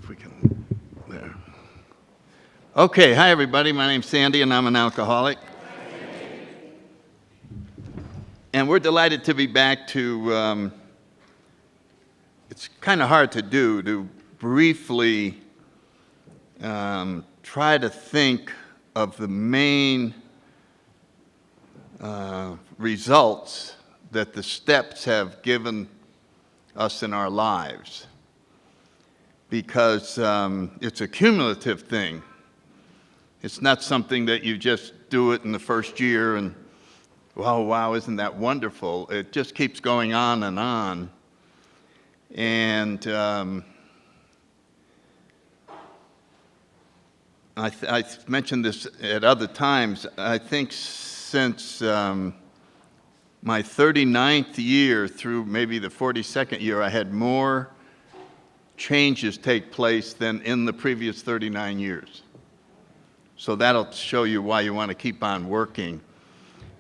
if we can, there. Okay, hi everybody, my name's Sandy and I'm an alcoholic. And we're delighted to be back to, it's kind of hard to do, to briefly try to think of the main results that the steps have given us in our lives. Because it's a cumulative thing. It's not something that you just do it in the first year and, wow, isn't that wonderful? It just keeps going on and on. And I mentioned this at other times. I think since my 39th year through maybe the 42nd year, I had more changes take place than in the previous 39 years. So that'll show you why you want to keep on working.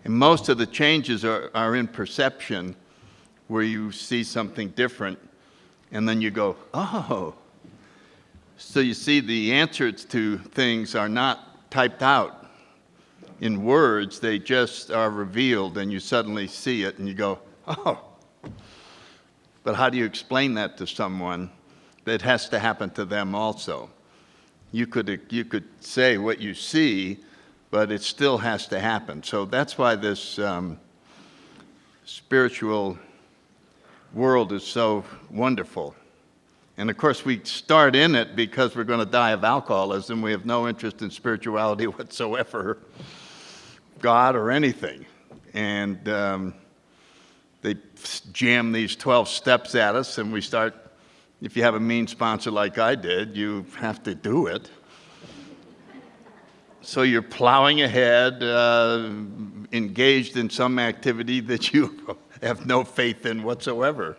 And most of the changes are in perception, where you see something different, and then you go, oh. So you see the answers to things are not typed out in words, they just are revealed, and you suddenly see it, and you go, oh. But how do you explain that to someone? That has to happen to them also. You could say what you see, but it still has to happen. So that's why this spiritual world is so wonderful. And of course, we start in it because we're going to die of alcoholism. We have no interest in spirituality whatsoever, God or anything. And they jam these 12 steps at us, and we start. If you have a mean sponsor like I did, you have to do it. So you're plowing ahead, engaged in some activity that you have no faith in whatsoever.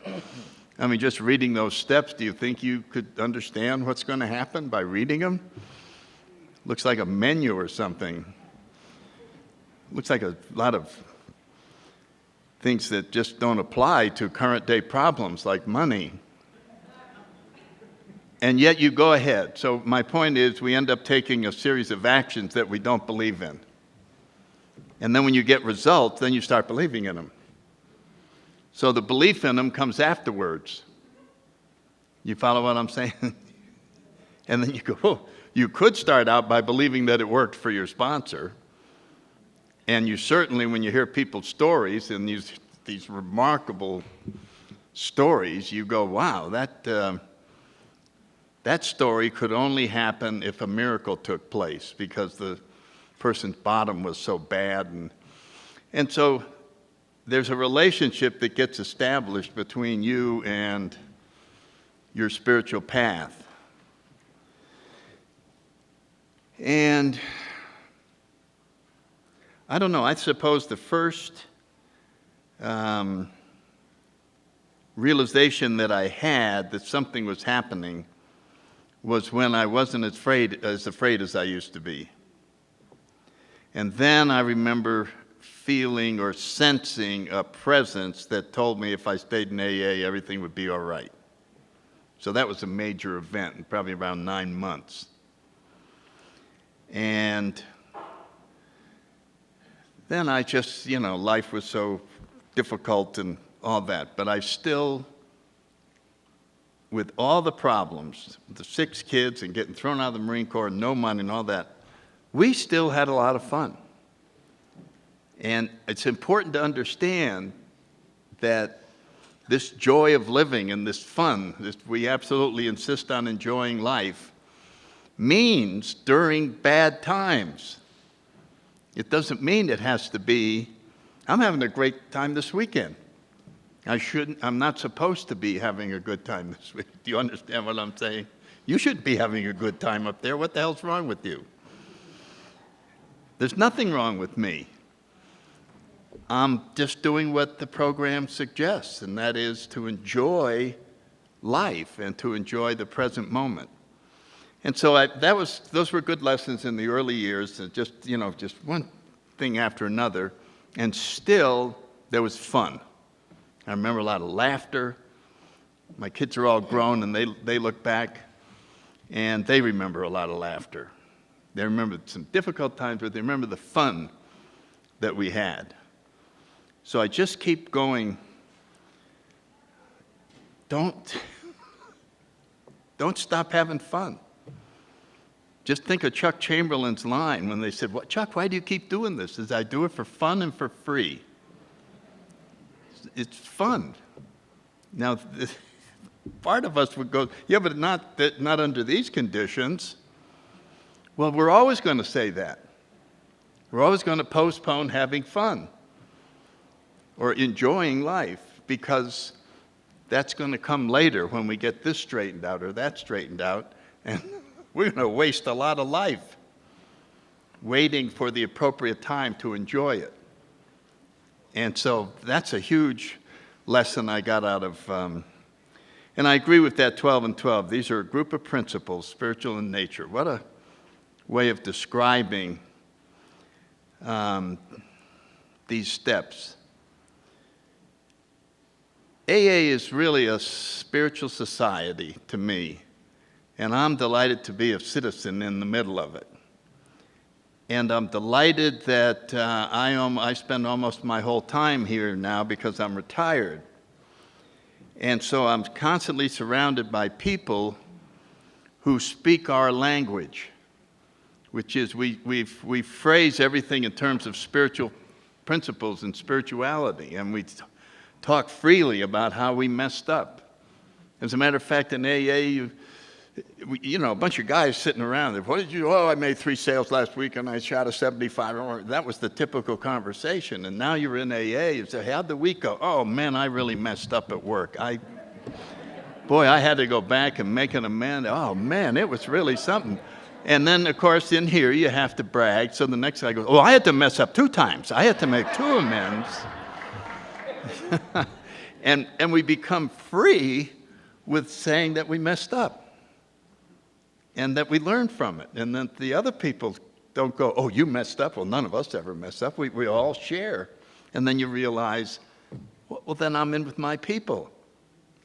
I mean, just reading those steps, do you think you could understand what's going to happen by reading them? Looks like a menu or something. Looks like a lot of things that just don't apply to current day problems like money. And yet you go ahead. So my point is, we end up taking a series of actions that we don't believe in. And then when you get results, then you start believing in them. So the belief in them comes afterwards. You follow what I'm saying? And then you go, oh, you could start out by believing that it worked for your sponsor. And you certainly, when you hear people's stories and these remarkable stories, you go, wow, that story could only happen if a miracle took place because the person's bottom was so bad. And so there's a relationship that gets established between you and your spiritual path. And I don't know, I suppose the first realization that I had that something was happening was when I wasn't as afraid as I used to be. And then I remember feeling or sensing a presence that told me if I stayed in AA, everything would be all right. So that was a major event, probably around 9 months. And then I just, life was so difficult and all that, but I still, with all the problems, the 6 kids and getting thrown out of the Marine Corps, no money and all that, we still had a lot of fun. And it's important to understand that this joy of living and this fun, we absolutely insist on enjoying life, means during bad times. It doesn't mean it has to be, I'm having a great time this weekend. I'm not supposed to be having a good time this week. Do you understand what I'm saying? You should be having a good time up there. What the hell's wrong with you? There's nothing wrong with me. I'm just doing what the program suggests, and that is to enjoy life and to enjoy the present moment. And so those were good lessons in the early years, and just one thing after another, and still there was fun. I remember a lot of laughter. My kids are all grown, and they look back, And they remember a lot of laughter. They remember some difficult times, but they remember the fun that we had. So I just keep going, don't stop having fun. Just think of Chuck Chamberlain's line when they said, "What, Chuck, why do you keep doing this?" He says, "I do it for fun and for free." It's fun. Now, part of us would go, "Yeah, but not under these conditions." Well, we're always going to say that. We're always going to postpone having fun or enjoying life, because that's going to come later when we get this straightened out or that straightened out, and we're going to waste a lot of life waiting for the appropriate time to enjoy it. And so that's a huge lesson I got out of, and I agree with that 12 and 12. These are a group of principles, spiritual in nature. What a way of describing these steps. AA is really a spiritual society to me, and I'm delighted to be a citizen in the middle of it. And I'm delighted that I spend almost my whole time here now because I'm retired. And so I'm constantly surrounded by people who speak our language, which is we phrase everything in terms of spiritual principles and spirituality, and we talk freely about how we messed up. As a matter of fact, in AA, a bunch of guys sitting around. What did you do? Oh, I made 3 sales last week and I shot a 75. That was the typical conversation. And now you're in AA, you say, how'd the week go? Oh man, I really messed up at work. I had to go back and make an amend. Oh man, it was really something. And then, of course, in here you have to brag. So the next guy goes, oh, I had to mess up 2 times. I had to make 2 amends. and we become free with saying that we messed up and that we learn from it, and that the other people don't go, oh, you messed up. Well, none of us ever mess up. We all share. And then you realize, well, then I'm in with my people.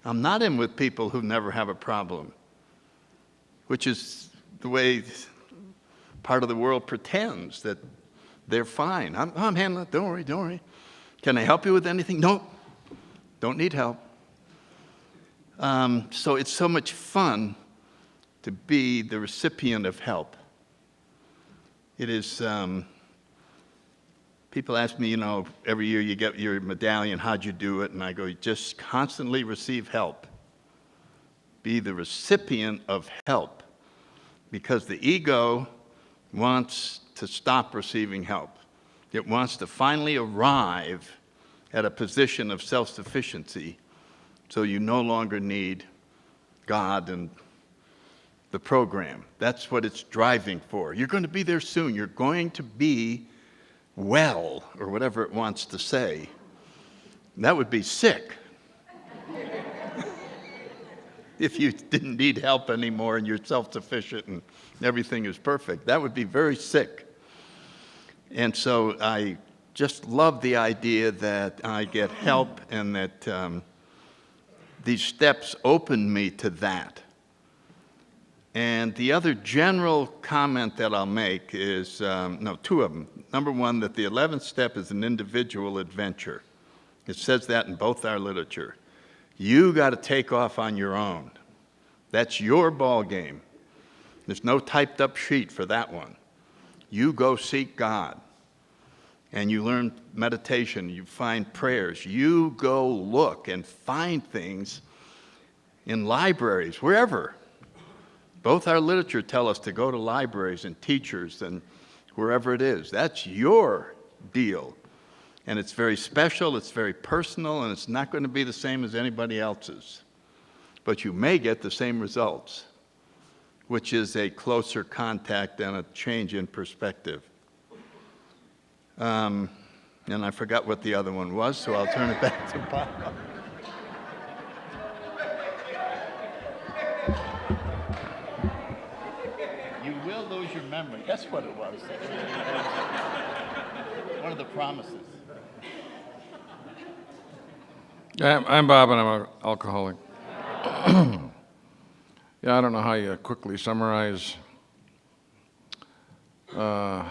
I'm not in with people who never have a problem, which is the way part of the world pretends that they're fine. I'm handling it. Don't worry. Can I help you with anything? No, don't need help. So it's so much fun to be the recipient of help. It is, people ask me, every year you get your medallion, how'd you do it? And I go, just constantly receive help. Be the recipient of help. Because the ego wants to stop receiving help. It wants to finally arrive at a position of self-sufficiency, so you no longer need God and the program. That's what it's driving for. You're going to be there soon. You're going to be well, or whatever it wants to say. That would be sick. If you didn't need help anymore and you're self-sufficient and everything is perfect. That would be very sick. And so I just love the idea that I get help and that these steps open me to that. And the other general comment that I'll make is, 2 of them. Number 1, that the 11th step is an individual adventure. It says that in both our literature. You got to take off on your own. That's your ball game. There's no typed up sheet for that one. You go seek God. And you learn meditation, you find prayers. You go look and find things in libraries, wherever. Both our literature tell us to go to libraries and teachers and wherever it is. That's your deal. And it's very special, it's very personal, and it's not going to be the same as anybody else's. But you may get the same results, which is a closer contact and a change in perspective. And I forgot what the other one was, so I'll turn it back to Bob. You will lose your memory. That's what it was. One of the promises. I'm Bob, and I'm an alcoholic. Yeah, I don't know how you quickly summarize what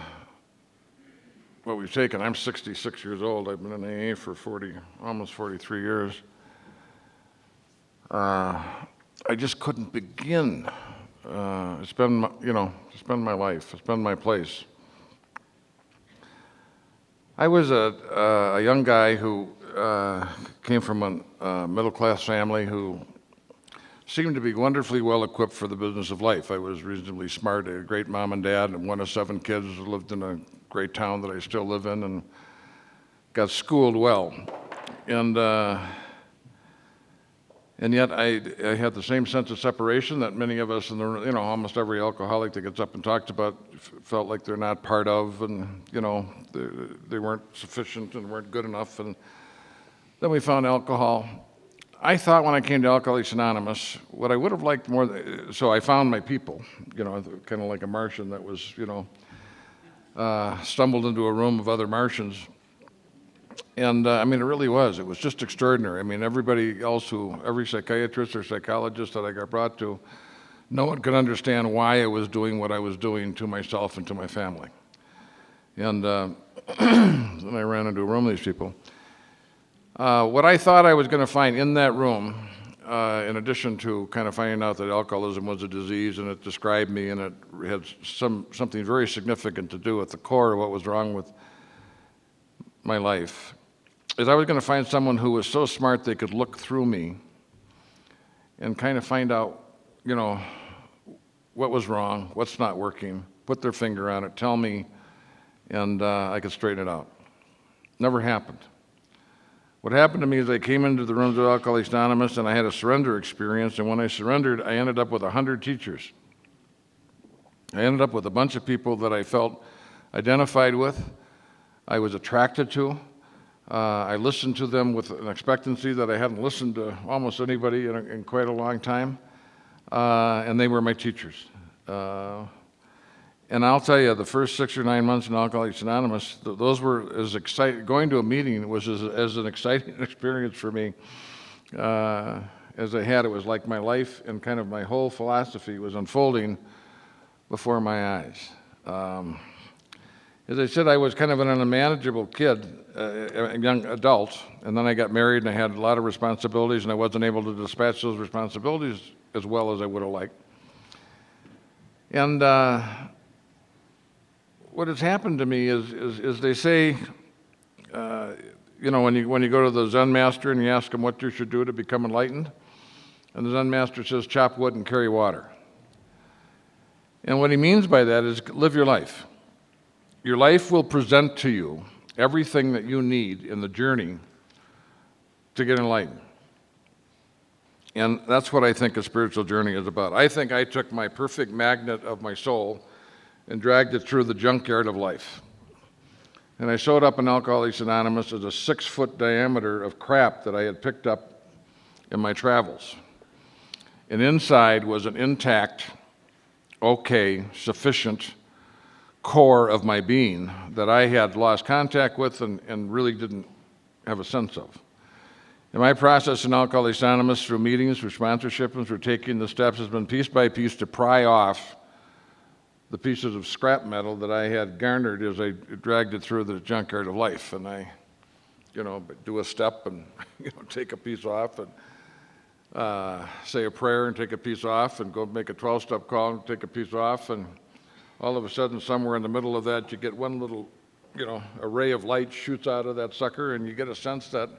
we've taken. I'm 66 years old. I've been in AA for almost 43 years. I just couldn't begin. It's been my life. It's been my place. I was a young guy who came from a middle-class family who seemed to be wonderfully well equipped for the business of life. I was reasonably smart. I had a great mom and dad, and one of 7 kids, lived in a great town that I still live in, and got schooled well. And yet I had the same sense of separation that many of us in the, almost every alcoholic that gets up and talks about felt like they're not part of, and, they weren't sufficient and weren't good enough. And then we found alcohol. I thought when I came to Alcoholics Anonymous, what I would have liked more, so I found my people, kind of like a Martian that was, stumbled into a room of other Martians. And it really was. It was just extraordinary. Everybody else every psychiatrist or psychologist that I got brought to, no one could understand why I was doing what I was doing to myself and to my family. And then I ran into a room of these people. What I thought I was going to find in that room, in addition to kind of finding out that alcoholism was a disease and it described me and it had something very significant to do with the core of what was wrong with my life, is I was going to find someone who was so smart they could look through me and kind of find out, what was wrong, what's not working, put their finger on it, tell me, and I could straighten it out. Never happened. What happened to me is I came into the rooms of Alcoholics Anonymous and I had a surrender experience, and when I surrendered, I ended up with 100 teachers. I ended up with a bunch of people that I felt identified with, I was attracted to. I listened to them with an expectancy that I hadn't listened to almost anybody in quite a long time, and they were my teachers. And I'll tell you, the first 6 or 9 months in Alcoholics Anonymous, those were as exciting. Going to a meeting was as an exciting experience for me as I had. It was like my life and kind of my whole philosophy was unfolding before my eyes. As I said, I was kind of an unmanageable kid, a young adult, and then I got married and I had a lot of responsibilities and I wasn't able to dispatch those responsibilities as well as I would have liked. And what has happened to me is they say, when you go to the Zen master and you ask him what you should do to become enlightened, and the Zen master says, chop wood and carry water. And what he means by that is live your life. Your life will present to you everything that you need in the journey to get enlightened. And that's what I think a spiritual journey is about. I think I took my perfect magnet of my soul and dragged it through the junkyard of life. And I showed up in Alcoholics Anonymous as a 6-foot diameter of crap that I had picked up in my travels. And inside was an intact, okay, sufficient core of my being that I had lost contact with and really didn't have a sense of. And my process in Alcoholics Anonymous, through meetings, through sponsorship, and through taking the steps, has been piece by piece to pry off the pieces of scrap metal that I had garnered as I dragged it through the junkyard of life. And I, do a step and take a piece off and say a prayer and take a piece off and go make a 12-step call and take a piece off, and all of a sudden, somewhere in the middle of that, you get one little, a ray of light shoots out of that sucker, and you get a sense that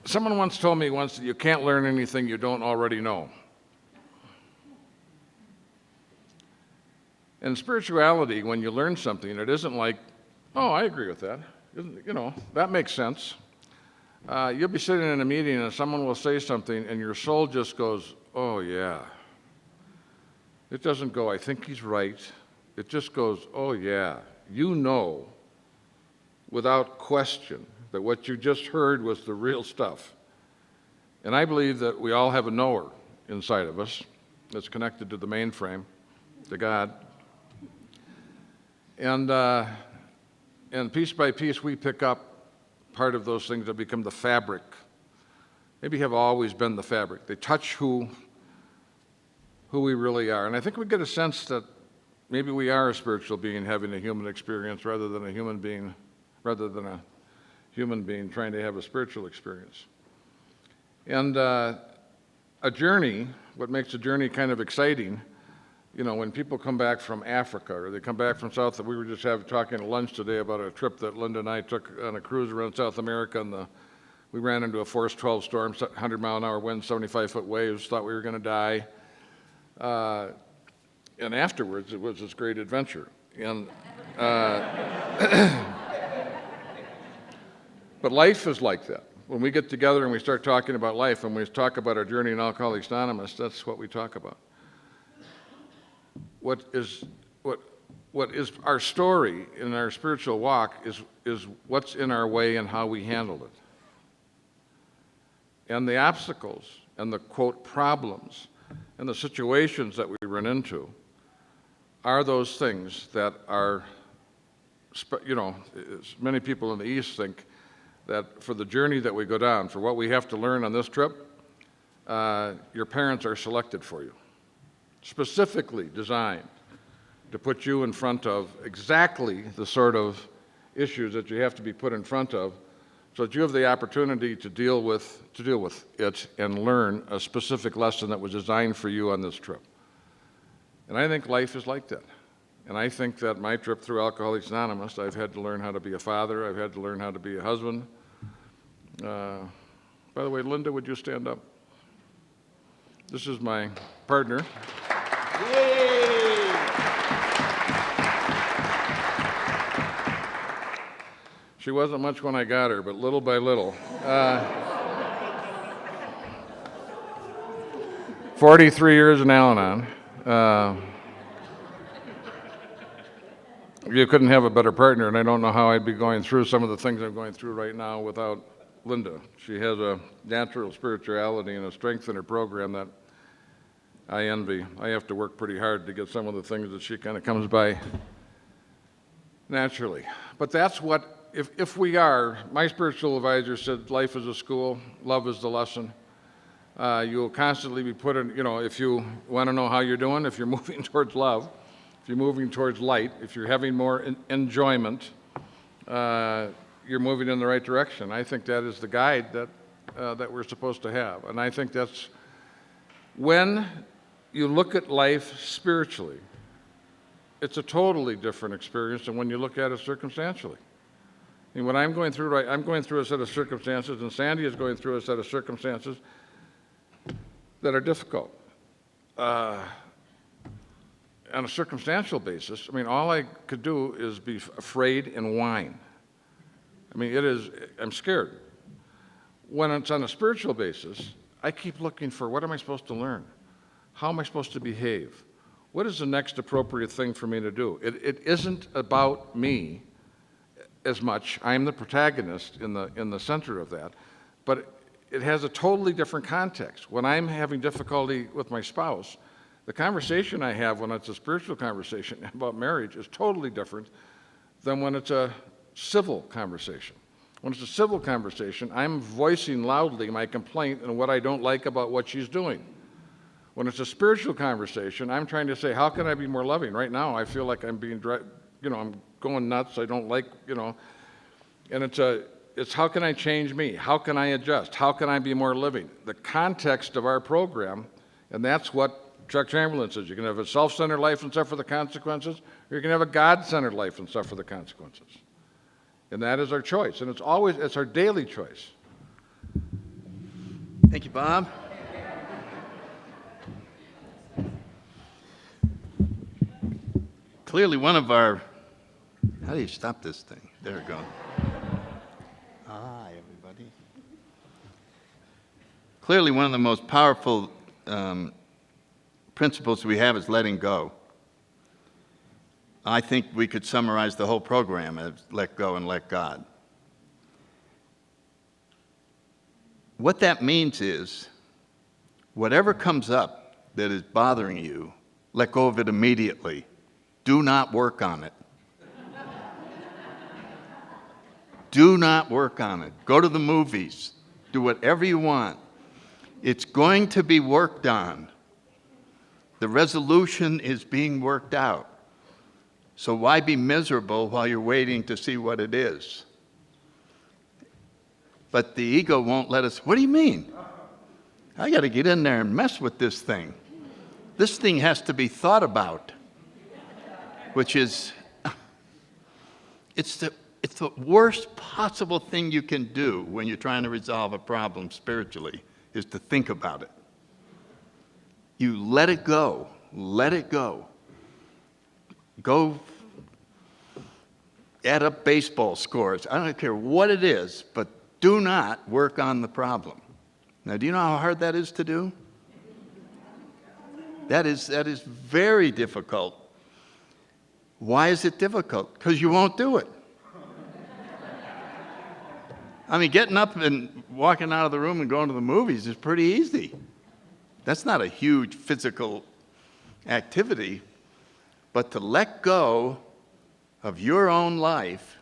someone once told me that you can't learn anything you don't already know. In spirituality, when you learn something, it isn't like, oh, I agree with that. That makes sense. You'll be sitting in a meeting and someone will say something and your soul just goes, oh, yeah. It doesn't go, I think he's right. It just goes, oh, yeah. Without question that what you just heard was the real stuff. And I believe that we all have a knower inside of us that's connected to the mainframe, to God. And piece by piece, we pick up part of those things that become the fabric. Maybe have always been the fabric. They touch who who we really are. And I think we get a sense that maybe we are a spiritual being having a human experience rather than a human being trying to have a spiritual experience. And a journey, what makes a journey kind of exciting, when people come back from Africa or they come back from we were just talking at lunch today about a trip that Linda and I took on a cruise around South America, and we ran into a force 12 storm, 100-mile-an-hour wind, 75-foot waves, thought we were going to die. And afterwards, it was this great adventure. And but life is like that. When we get together and we start talking about life, and we talk about our journey in Alcoholics Anonymous, that's what we talk about. What is our story in our spiritual walk is what's in our way and how we handle it. And the obstacles and the, quote, problems and the situations that we run into are those things that are, many people in the East think that for the journey that we go down, for what we have to learn on this trip, your parents are selected for you, specifically designed to put you in front of exactly the sort of issues that you have to be put in front of so that you have the opportunity to deal with it and learn a specific lesson that was designed for you on this trip. And I think life is like that. And I think that my trip through Alcoholics Anonymous, I've had to learn how to be a father, I've had to learn how to be a husband. By the way, Linda, would you stand up? This is my partner. Yay! She wasn't much when I got her, but little by little. 43 years in Al-Anon. You couldn't have a better partner, and I don't know how I'd be going through some of the things I'm going through right now without Linda. She has a natural spirituality and a strength in her program that I envy. I have to work pretty hard to get some of the things that she kind of comes by naturally. But that's what, if we are, my spiritual advisor said life is a school, love is the lesson. You will constantly be put in, if you want to know how you're doing, if you're moving towards love, if you're moving towards light, if you're having more enjoyment, you're moving in the right direction. I think that is the guide that we're supposed to have. And I think that's when you look at life spiritually, it's a totally different experience than when you look at it circumstantially. I mean, what I'm going through I'm going through a set of circumstances, and Sandy is going through a set of circumstances that are difficult. On a circumstantial basis, I mean, all I could do is be afraid and whine. I mean, I'm scared. When it's on a spiritual basis, I keep looking for what am I supposed to learn? How am I supposed to behave? What is the next appropriate thing for me to do? It isn't about me as much. I'm the protagonist in the center of that, but it has a totally different context. When I'm having difficulty with my spouse, the conversation I have when it's a spiritual conversation about marriage is totally different than when it's a civil conversation. When it's a civil conversation, I'm voicing loudly my complaint and what I don't like about what she's doing. When it's a spiritual conversation, I'm trying to say, how can I be more loving? Right now, I feel like I'm being, I'm going nuts. I don't like, and it's how can I change me? How can I adjust? How can I be more living? The context of our program, and that's what Chuck Chamberlain says, you can have a self-centered life and suffer the consequences, or you can have a God-centered life and suffer the consequences. And that is our choice, and it's our daily choice. Thank you, Bob. Clearly one of our, how do you stop this thing? There we go. Hi, everybody. Clearly one of the most powerful principles we have is letting go. I think we could summarize the whole program as let go and let God. What that means is, whatever comes up that is bothering you, let go of it immediately. Do not work on it. Do not work on it. Go to the movies. Do whatever you want. It's going to be worked on. The resolution is being worked out. So why be miserable while you're waiting to see what it is? But the ego won't let us. What do you mean? I got to get in there and mess with this thing. This thing has to be thought about, which is, it's the worst possible thing you can do when you're trying to resolve a problem spiritually, is to think about it. You let it go. Let it go. Go add up baseball scores. I don't care what it is, but do not work on the problem. Now, do you know how hard that is to do? That is very difficult. Why is it difficult? Because you won't do it. I mean, getting up and walking out of the room and going to the movies is pretty easy. That's not a huge physical activity. But to let go of your own life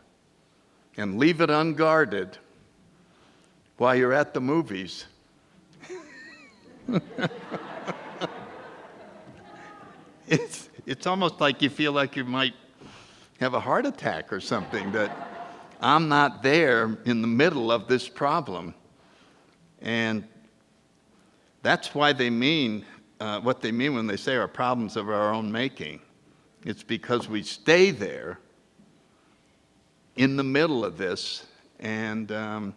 and leave it unguarded while you're at the movies, it's almost like you feel like you might have a heart attack or something, that I'm not there in the middle of this problem. And that's why they mean what they mean when they say our problems of our own making. It's because we stay there in the middle of this and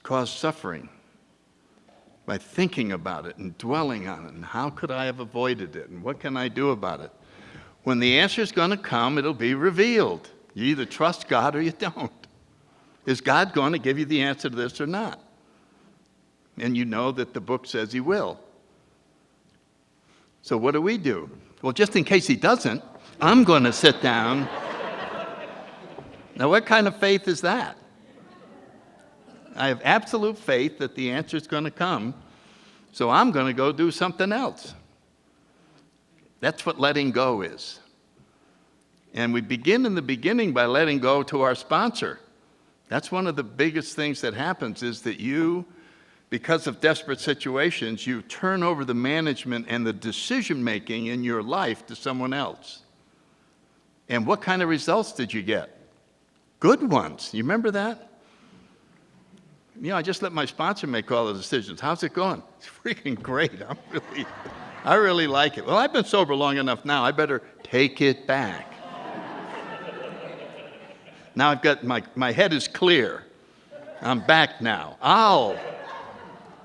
cause suffering by thinking about it and dwelling on it. And how could I have avoided it? And what can I do about it? When the answer is going to come, it'll be revealed. You either trust God or you don't. Is God going to give you the answer to this or not? And you know that the book says he will. So what do? Well, just in case he doesn't, I'm going to sit down. Now, what kind of faith is that? I have absolute faith that the answer is going to come, so I'm going to go do something else. That's what letting go is. And we begin in the beginning by letting go to our sponsor. That's one of the biggest things that happens, is that you, because of desperate situations, you turn over the management and the decision-making in your life to someone else. And what kind of results did you get? Good ones. You remember that? You know, I just let my sponsor make all the decisions. How's it going? It's freaking great. I really like it. Well, I've been sober long enough now. I better take it back. Now I've got, my head is clear. I'm back now. I'll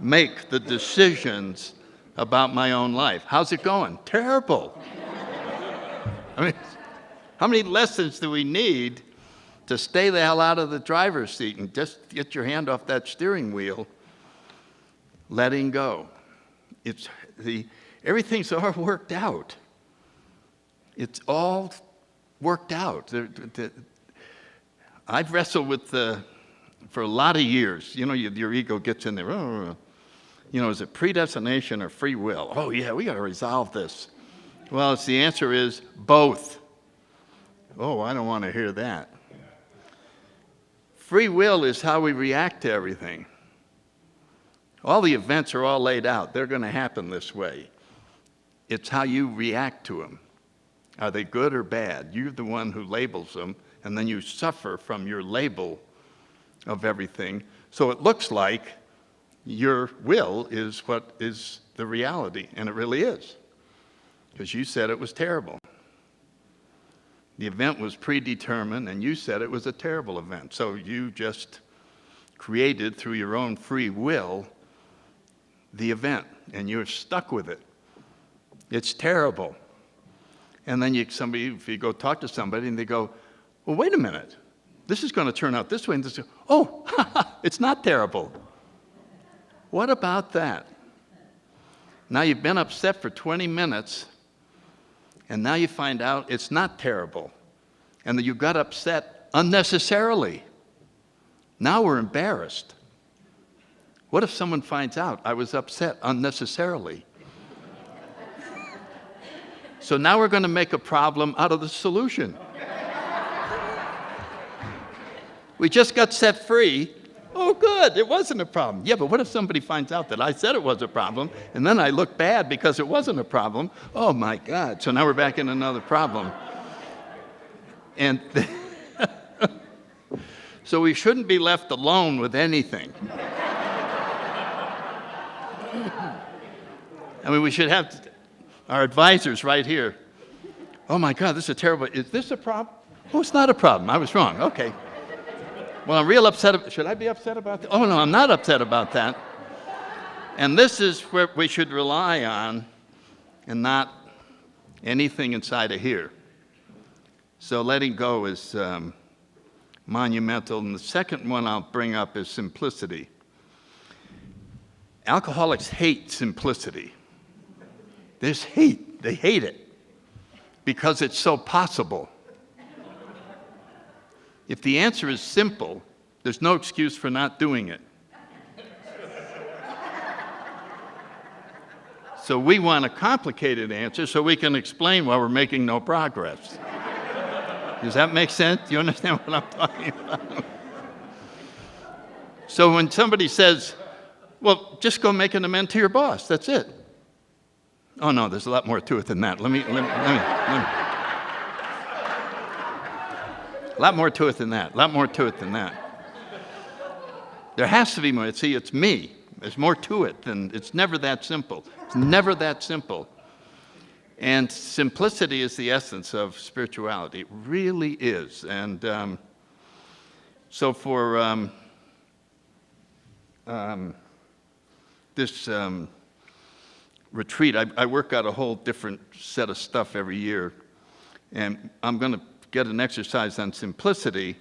make the decisions about my own life. How's it going? Terrible. I mean, how many lessons do we need to stay the hell out of the driver's seat and just get your hand off that steering wheel? Letting go. Everything's all worked out. It's all worked out. I've wrestled with for a lot of years. You know, your ego gets in there. Oh, you know, is it predestination or free will? Oh, yeah, we got to resolve this. Well, the answer is both. Oh, I don't want to hear that. Free will is how we react to everything. All the events are all laid out. They're going to happen this way. It's how you react to them. Are they good or bad? You're the one who labels them, and then you suffer from your label of everything. So it looks like your will is what is the reality, and it really is, because you said it was terrible. The event was predetermined, and you said it was a terrible event. So you just created, through your own free will, the event, and you're stuck with it. It's terrible. And then if you go talk to somebody, and they go, well, wait a minute. This is going to turn out this way. And this, oh, it's not terrible. What about that? Now you've been upset for 20 minutes, and now you find out it's not terrible, and that you got upset unnecessarily. Now we're embarrassed. What if someone finds out I was upset unnecessarily? So now we're going to make a problem out of the solution. We just got set free, Oh, good, it wasn't a problem. Yeah, but what if somebody finds out that I said it was a problem, and then I look bad because it wasn't a problem? Oh, my God. So now we're back in another problem. And so we shouldn't be left alone with anything. I mean, we should have our advisors right here. Oh, my God, this is terrible. Is this a problem? Oh, it's not a problem. I was wrong. Okay. Well, I'm real upset. Should I be upset about that? Oh, no, I'm not upset about that. And this is where we should rely on and not anything inside of here. So letting go is monumental. And the second one I'll bring up is simplicity. Alcoholics hate simplicity. There's hate. They hate it because it's so possible. If the answer is simple, there's no excuse for not doing it. So we want a complicated answer so we can explain why we're making no progress. Does that make sense? Do you understand what I'm talking about? So when somebody says, well, just go make an amend to your boss, that's it. Oh, no, there's a lot more to it than that. Let me. A lot more to it than that. A lot more to it than that. There has to be more. See, it's me. There's more to it than, it's never that simple. It's never that simple. And simplicity is the essence of spirituality. It really is. And so for this retreat, I work out a whole different set of stuff every year. And I'm going to get an exercise on simplicity,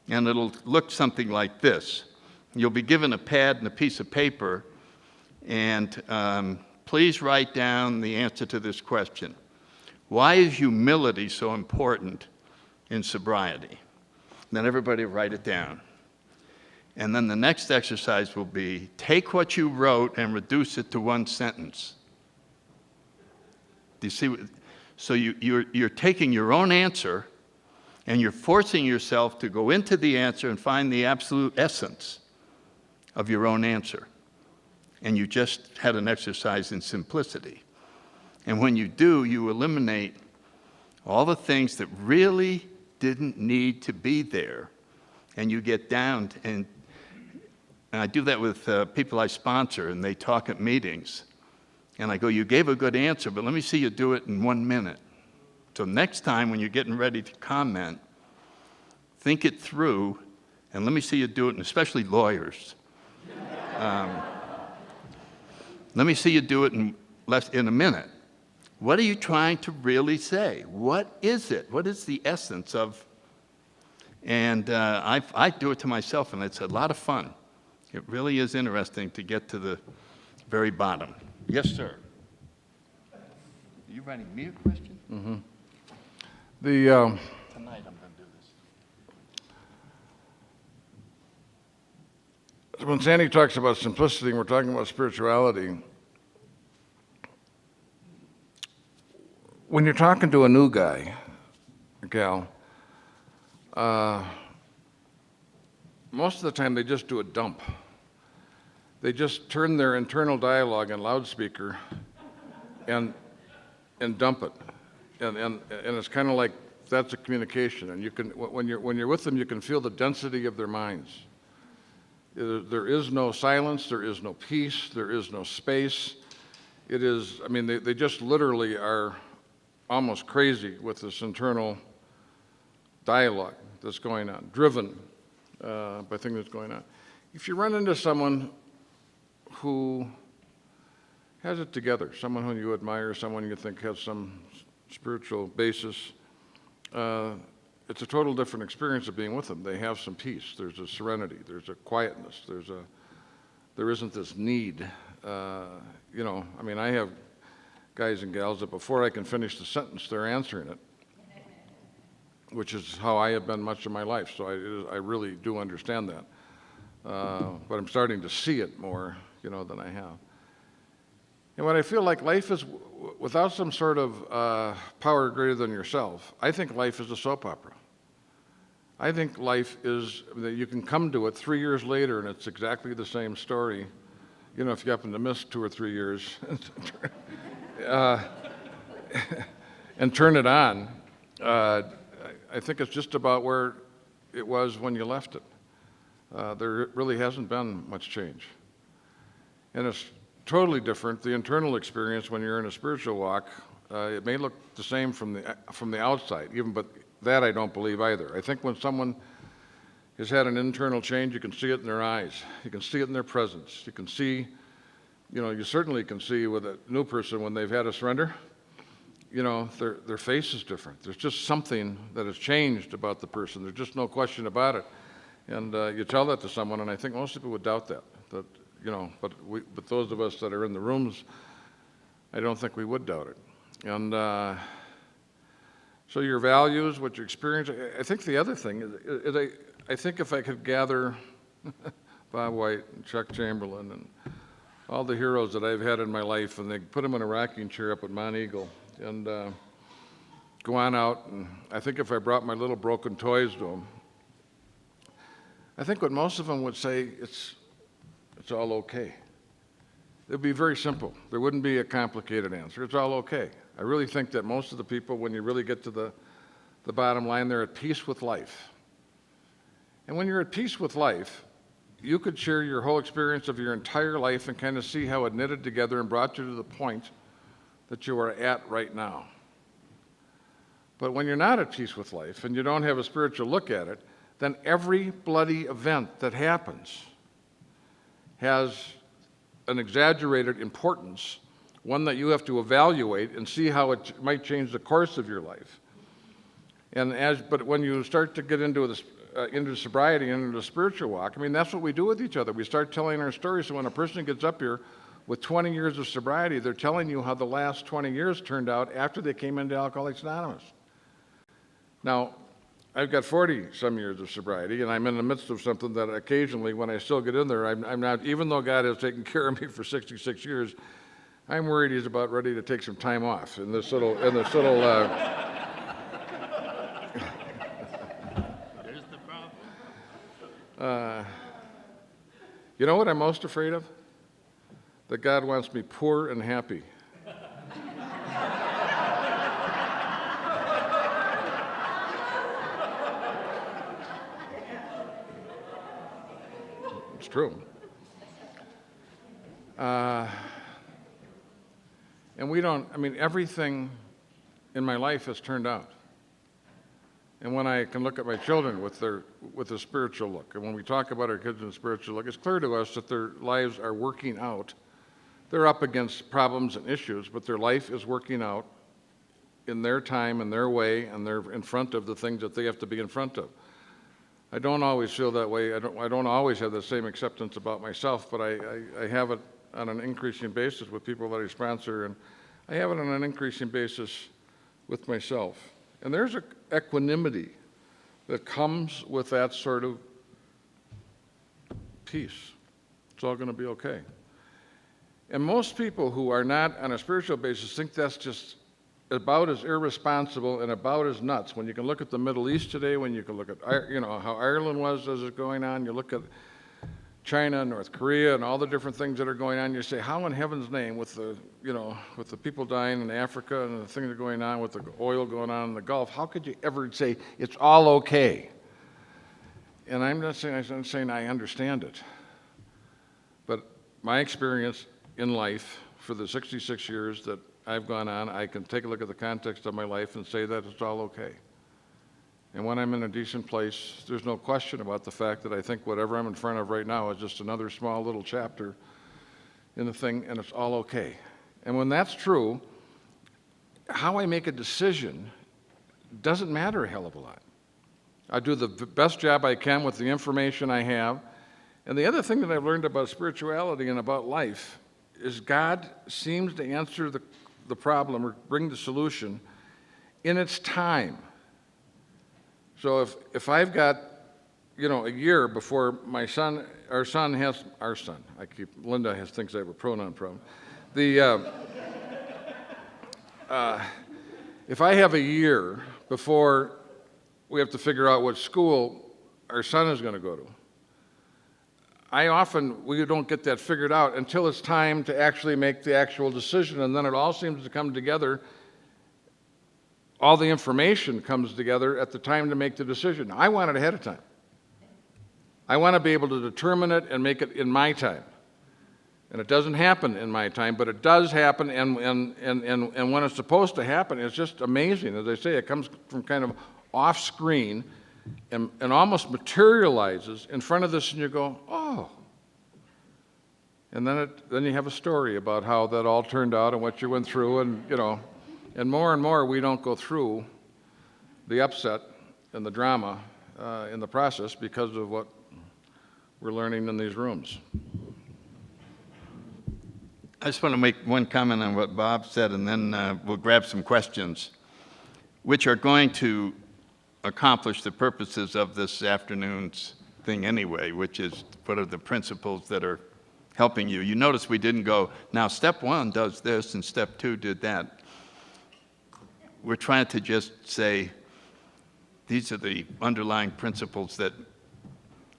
and it'll look something like this. You'll be given a pad and a piece of paper, and please write down the answer to this question. Why is humility so important in sobriety? Then everybody write it down. And then the next exercise will be, take what you wrote and reduce it to one sentence. Do you see? So you're taking your own answer, and you're forcing yourself to go into the answer and find the absolute essence of your own answer. And you just had an exercise in simplicity. And when you do, you eliminate all the things that really didn't need to be there. And you get down, and I do that with people I sponsor, and they talk at meetings. And I go, you gave a good answer, but let me see you do it in 1 minute. So next time when you're getting ready to comment, think it through, and let me see you do it, and especially lawyers. Let me see you do it in a minute. What are you trying to really say? What is it? What is the essence of? And I do it to myself, and it's a lot of fun. It really is interesting to get to the very bottom. Yes, sir. Are you writing me a question? Mm-hmm. Tonight I'm going to do this. When Sandy talks about simplicity and we're talking about spirituality, when you're talking to a new guy, or gal, most of the time they just do a dump. They just turn their internal dialogue on loudspeaker and dump it. And it's kind of like that's a communication. And you can, when you're with them, you can feel the density of their minds. There is no silence, there is no peace, there is no space. It is, I mean, they just literally are almost crazy with this internal dialogue that's going on, driven by things that's going on. If you run into someone who has it together, someone who you admire, someone you think has some spiritual basis, it's a total different experience of being with them. They have some peace. There's a serenity. There's a quietness. There isn't this need. You know, I mean, I have guys and gals that before I can finish the sentence, they're answering it, which is how I have been much of my life. So I really do understand that. But I'm starting to see it more, you know, than I have. And when I feel like life is, without some sort of power greater than yourself, I think life is a soap opera. I think life is that you can come to it 3 years later and it's exactly the same story. You know, if you happen to miss 2 or 3 years and turn it on, I think it's just about where it was when you left it. There really hasn't been much change. And it's totally different, the internal experience when you're in a spiritual walk. It may look the same from the outside, but that I don't believe either. I think when someone has had an internal change, you can see it in their eyes. You can see it in their presence. You can see, you certainly can see with a new person when they've had a surrender, their face is different. There's just something that has changed about the person. There's just no question about it. And you tell that to someone, and I think most people would doubt that. But those of us that are in the rooms, I don't think we would doubt it. And so your values, what you experience, I think the other thing is I think if I could gather Bob White and Chuck Chamberlain and all the heroes that I've had in my life, and they put them in a rocking chair up at Mount Eagle and go on out, and I think if I brought my little broken toys to them, I think what most of them would say, it's all okay. It'd be very simple. There wouldn't be a complicated answer. It's all okay. I really think that most of the people, when you really get to the bottom line, they're at peace with life. And when you're at peace with life, you could share your whole experience of your entire life and kind of see how it knitted together and brought you to the point that you are at right now. But when you're not at peace with life and you don't have a spiritual look at it, then every bloody event that happens has an exaggerated importance, one that you have to evaluate and see how it might change the course of your life. But when you start to get into sobriety and into the spiritual walk, I mean, that's what we do with each other. We start telling our stories. So when a person gets up here with 20 years of sobriety, they're telling you how the last 20 years turned out after they came into Alcoholics Anonymous. Now, I've got 40-some years of sobriety, and I'm in the midst of something that occasionally, when I still get in there, I'm not, even though God has taken care of me for 66 years, I'm worried he's about ready to take some time off in this little. There's the problem. You know what I'm most afraid of? That God wants me poor and happy. It's true. And everything in my life has turned out. And when I can look at my children with a spiritual look, and when we talk about our kids in a spiritual look, it's clear to us that their lives are working out. They're up against problems and issues, but their life is working out in their time and their way, and they're in front of the things that they have to be in front of. I don't always feel that way. I don't always have the same acceptance about myself, but I have it on an increasing basis with people that I sponsor, and I have it on an increasing basis with myself. And there's an equanimity that comes with that sort of peace. It's all going to be okay. And most people who are not on a spiritual basis think that's just about as irresponsible and about as nuts. When you can look at the Middle East today, when you can look at how Ireland was as it's going on, you look at China, North Korea, and all the different things that are going on, you say, how in heaven's name, with the people dying in Africa and the things that are going on with the oil going on in the Gulf, how could you ever say it's all okay? And I'm saying I understand it. But my experience in life for the 66 years that I've gone on, I can take a look at the context of my life and say that it's all okay. And when I'm in a decent place, there's no question about the fact that I think whatever I'm in front of right now is just another small little chapter in the thing, and it's all okay. And when that's true, how I make a decision doesn't matter a hell of a lot. I do the best job I can with the information I have. And the other thing that I've learned about spirituality and about life is God seems to answer the problem or bring the solution in its time. So if I've got, a year before Linda thinks I have a pronoun problem. If I have a year before we have to figure out what school our son is going to go to. We don't get that figured out until it's time to actually make the actual decision, and then it all seems to come together. All the information comes together at the time to make the decision. I want it ahead of time. I want to be able to determine it and make it in my time. And it doesn't happen in my time, but it does happen, and when it's supposed to happen, it's just amazing. As I say, it comes from kind of off screen and almost materializes in front of this, and you go, oh. And then you have a story about how that all turned out and what you went through, and more we don't go through the upset and the drama in the process because of what we're learning in these rooms. I just want to make one comment on what Bob said, and then we'll grab some questions, which are going to accomplish the purposes of this afternoon's thing anyway, which is what are the principles that are helping you. You notice we didn't go, now step 1 does this and step 2 did that. We're trying to just say, these are the underlying principles that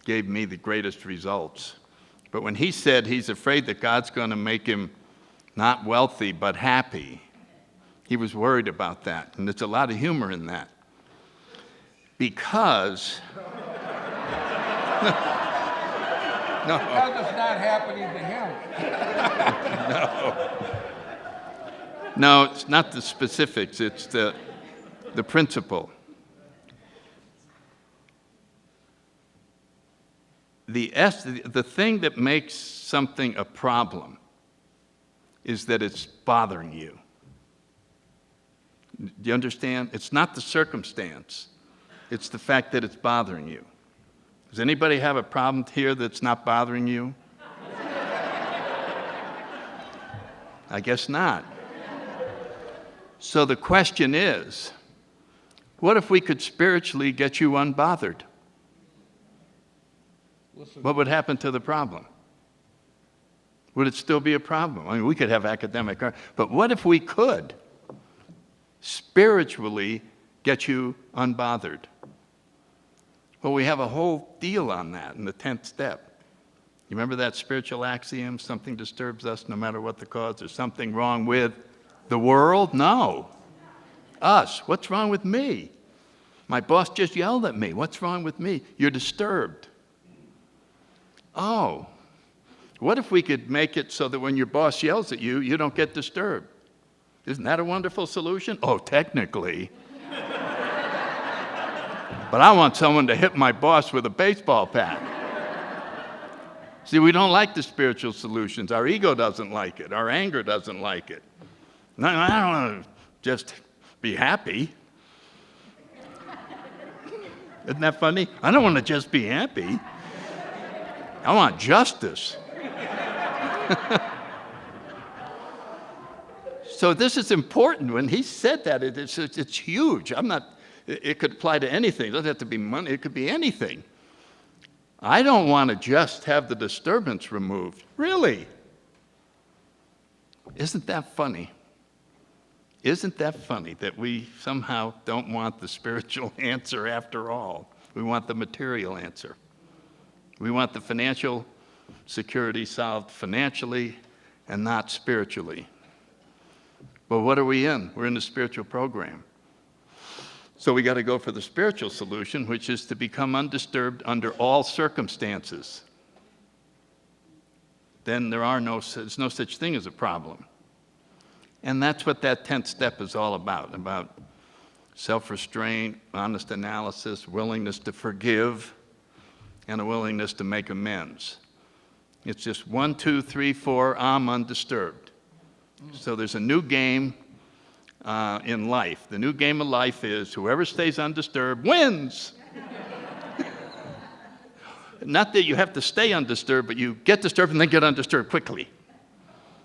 gave me the greatest results. But when he said he's afraid that God's going to make him not wealthy but happy, he was worried about that. And there's a lot of humor in that. Because no. Because it's not happening to him. No, it's not the specifics, it's the principle. The thing that makes something a problem is that it's bothering you. Do you understand? It's not the circumstance. It's the fact that it's bothering you. Does anybody have a problem here that's not bothering you? I guess not. So the question is, what if we could spiritually get you unbothered? What would happen to the problem? Would it still be a problem? I mean, we could have academic, but what if we could spiritually get you unbothered? Well, we have a whole deal on that in the 10th step. You remember that spiritual axiom, something disturbs us no matter what the cause? There's something wrong with the world? No. Us. What's wrong with me? My boss just yelled at me. What's wrong with me? You're disturbed. Oh, what if we could make it so that when your boss yells at you, you don't get disturbed? Isn't that a wonderful solution? Oh, technically. But I want someone to hit my boss with a baseball bat. See, we don't like the spiritual solutions. Our ego doesn't like it. Our anger doesn't like it. No, I don't want to just be happy. Isn't that funny? I don't want to just be happy. I want justice. So this is important. When he said that, it's huge. It could apply to anything. It doesn't have to be money. It could be anything. I don't want to just have the disturbance removed. Really? Isn't that funny? Isn't that funny that we somehow don't want the spiritual answer after all? We want the material answer. We want the financial security solved financially and not spiritually. But what are we in? We're in the spiritual program. So we got to go for the spiritual solution, which is to become undisturbed under all circumstances. Then there's no such thing as a problem. And that's what that 10th step is all about self-restraint, honest analysis, willingness to forgive, and a willingness to make amends. It's just 1, 2, 3, 4, I'm undisturbed. So there's a new game in life. The new game of life is whoever stays undisturbed wins. Not that you have to stay undisturbed, but you get disturbed and then get undisturbed quickly.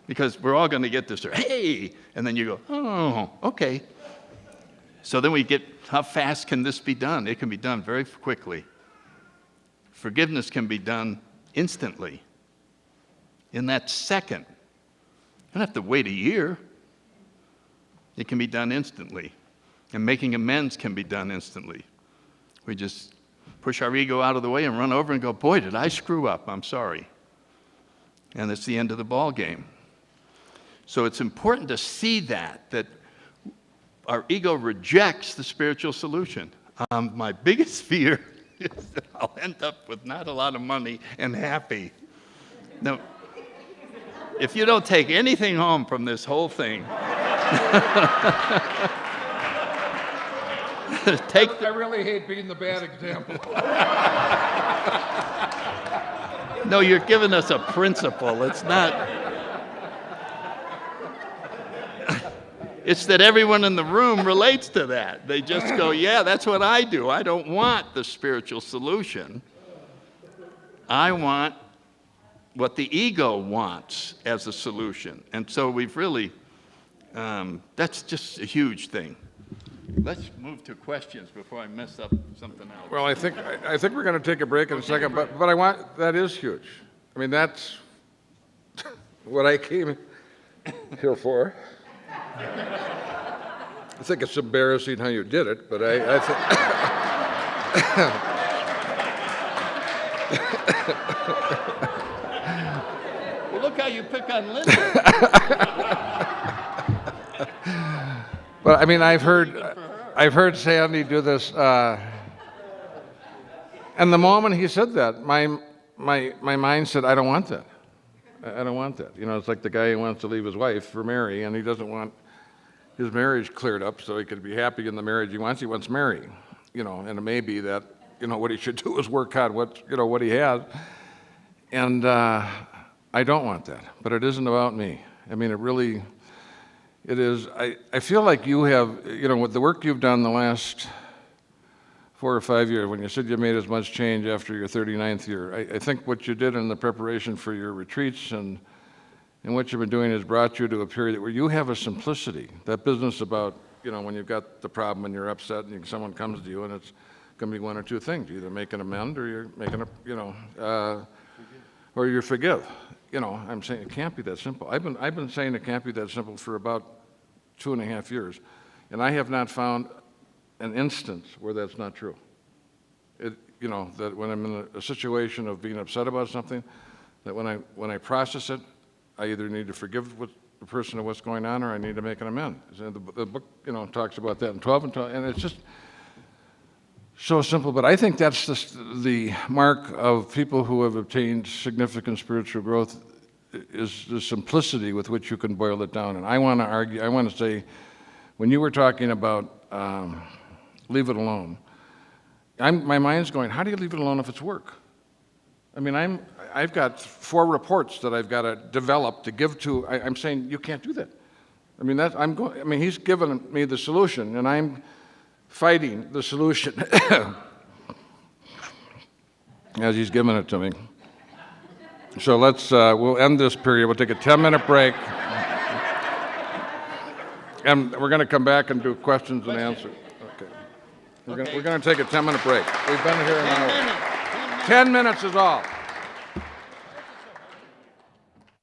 Because we're all going to get disturbed. Hey! And then you go, oh, okay. So then we get, how fast can this be done? It can be done very quickly. Forgiveness can be done instantly. In that second. You don't have to wait a year. It can be done instantly. And making amends can be done instantly. We just push our ego out of the way and run over and go, boy, did I screw up, I'm sorry. And it's the end of the ball game. So it's important to see that our ego rejects the spiritual solution. My biggest fear is that I'll end up with not a lot of money and happy. Now, if you don't take anything home from this whole thing, I really hate being the bad example. No, you're giving us a principle. It's not. It's that everyone in the room relates to that. They just go, yeah, that's what I do. I don't want the spiritual solution. I want what the ego wants as a solution. And so we've really, that's just a huge thing. Let's move to questions before I mess up something else. Well, I think we're going to take a break in a second, but that is huge. I mean, that's what I came here for. I think it's embarrassing how you did it, but I think. Well, look how you pick on Linda. But I mean, I've heard Sandy do this, and the moment he said that, my mind said, I don't want that. I don't want that. You know, it's like the guy who wants to leave his wife for Mary, and he doesn't want his marriage cleared up so he could be happy in the marriage he wants. He wants Mary, you know, and it may be that, you know, what he should do is work on what he has. And I don't want that, but it isn't about me. I mean, it is. I feel like you have, you know, with the work you've done the last 4 or 5 years, when you said you made as much change after your 39th year, I think what you did in the preparation for your retreats and what you've been doing has brought you to a period where you have a simplicity. That business about, you know, when you've got the problem and you're upset and someone comes to you and it's going to be one or two things. You either make an amend or you're making or you forgive. You know, I'm saying it can't be that simple. I've been saying it can't be that simple for about 2.5 years, and I have not found an instance where that's not true. You know, that when I'm in a situation of being upset about something, that when I process it, I either need to forgive the person of what's going on or I need to make an amend. The book, you know, talks about that in 12 and 12, and it's just so simple. But I think that's the mark of people who have obtained significant spiritual growth is the simplicity with which you can boil it down. And I want to say, when you were talking about leave it alone, my mind's going, how do you leave it alone if it's work? I mean, I've got 4 reports that I've got to develop to give to. I'm saying you can't do that. I mean, he's given me the solution, and I'm fighting the solution as he's given it to me. So we'll end this period. We'll take a 10-minute break, and we're going to come back and do questions and answers. Okay. We're going to take a 10-minute break. We've been here an hour. 10 minutes is all.